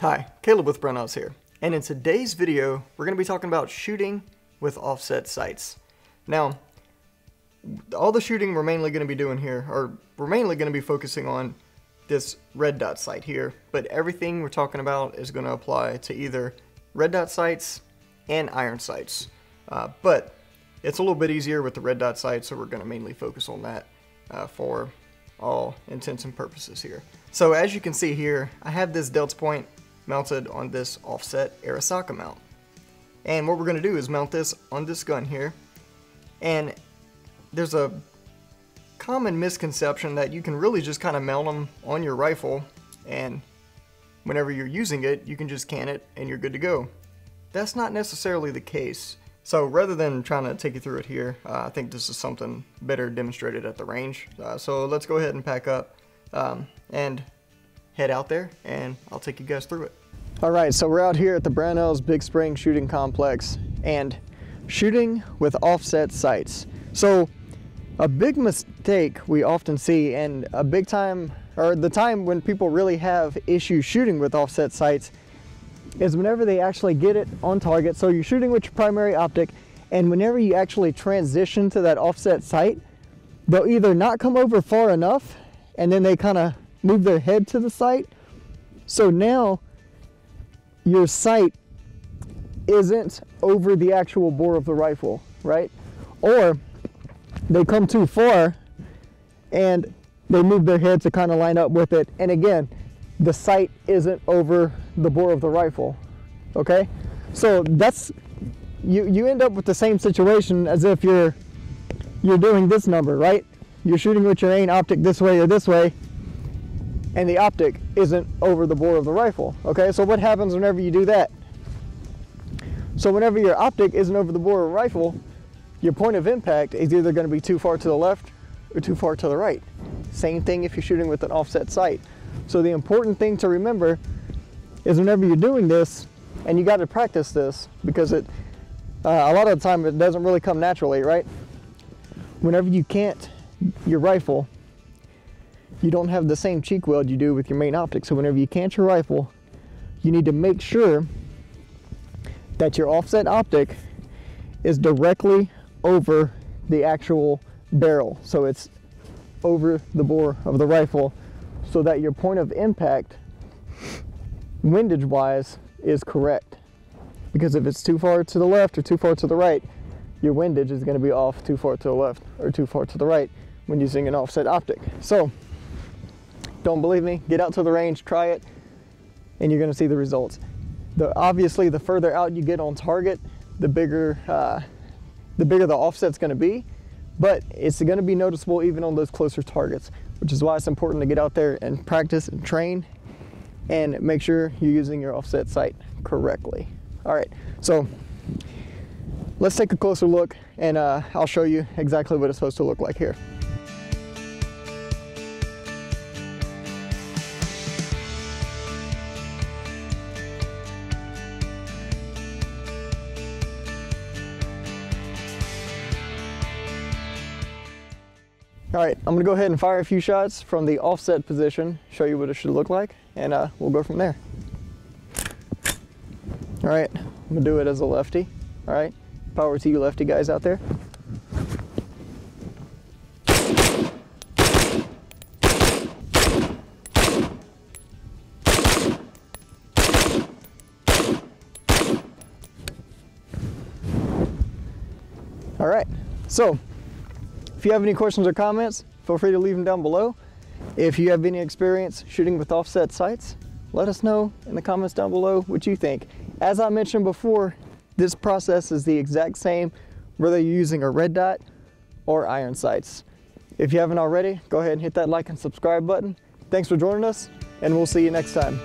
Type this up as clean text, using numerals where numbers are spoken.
Hi, Caleb with Brownells here, and in today's video we're going to be talking about shooting with offset sights. Now, all the shooting we're mainly going to be doing here, or we're mainly going to be focusing on this red dot sight here, but everything we're talking about is going to apply to either red dot sights and iron sights. But it's a little bit easier with the red dot sight, so we're going to mainly focus on that for all intents and purposes here. So as you can see here, I have this DeltaPoint mounted on this offset Arisaka mount. And what we're going to do is mount this on this gun here. And there's a common misconception that you can really just kind of mount them on your rifle, and whenever you're using it, you can just can it and you're good to go. That's not necessarily the case. So rather than trying to take you through it here, I think this is something better demonstrated at the range. So let's go ahead and pack up and head out there, and I'll take you guys through it. Alright, so we're out here at the Brownells Big Spring Shooting Complex and shooting with offset sights. So a big mistake we often see, and a big time, or the time when people really have issues shooting with offset sights, is whenever they actually get it on target. So you're shooting with your primary optic, and whenever you actually transition to that offset sight, they'll either not come over far enough, and then they kind of move their head to the sight. So now your sight isn't over the actual bore of the rifle, right? Or they come too far and they move their head to kind of line up with it, and again, the sight isn't over the bore of the rifle. Okay, so that's you end up with the same situation as if you're doing this number, right? You're shooting with your main optic this way or this way, and the optic isn't over the bore of the rifle. Okay, so what happens whenever you do that? So whenever your optic isn't over the bore of the rifle, your point of impact is either going to be too far to the left or too far to the right. Same thing if you're shooting with an offset sight. So the important thing to remember is whenever you're doing this, and you got to practice this, because a lot of the time it doesn't really come naturally, right? Whenever you cant your rifle, you don't have the same cheek weld you do with your main optic. So whenever you cant your rifle, you need to make sure that your offset optic is directly over the actual barrel. So it's over the bore of the rifle, so that your point of impact, windage wise, is correct. Because if it's too far to the left or too far to the right, your windage is going to be off too far to the left or too far to the right when using an offset optic. So don't believe me? Get out to the range, try it, and you're going to see the results. Obviously, the further out you get on target, the bigger the offset's going to be, but it's going to be noticeable even on those closer targets, which is why it's important to get out there and practice and train and make sure you're using your offset sight correctly. All right, so let's take a closer look, and I'll show you exactly what it's supposed to look like here. All right, I'm gonna go ahead and fire a few shots from the offset position, show you what it should look like, and we'll go from there. All right, I'm gonna do it as a lefty. All right, power to you lefty guys out there. All right, so if you have any questions or comments, feel free to leave them down below. If you have any experience shooting with offset sights, let us know in the comments down below what you think. As I mentioned before, this process is the exact same whether you're using a red dot or iron sights. If you haven't already, go ahead and hit that like and subscribe button. Thanks for joining us, and we'll see you next time.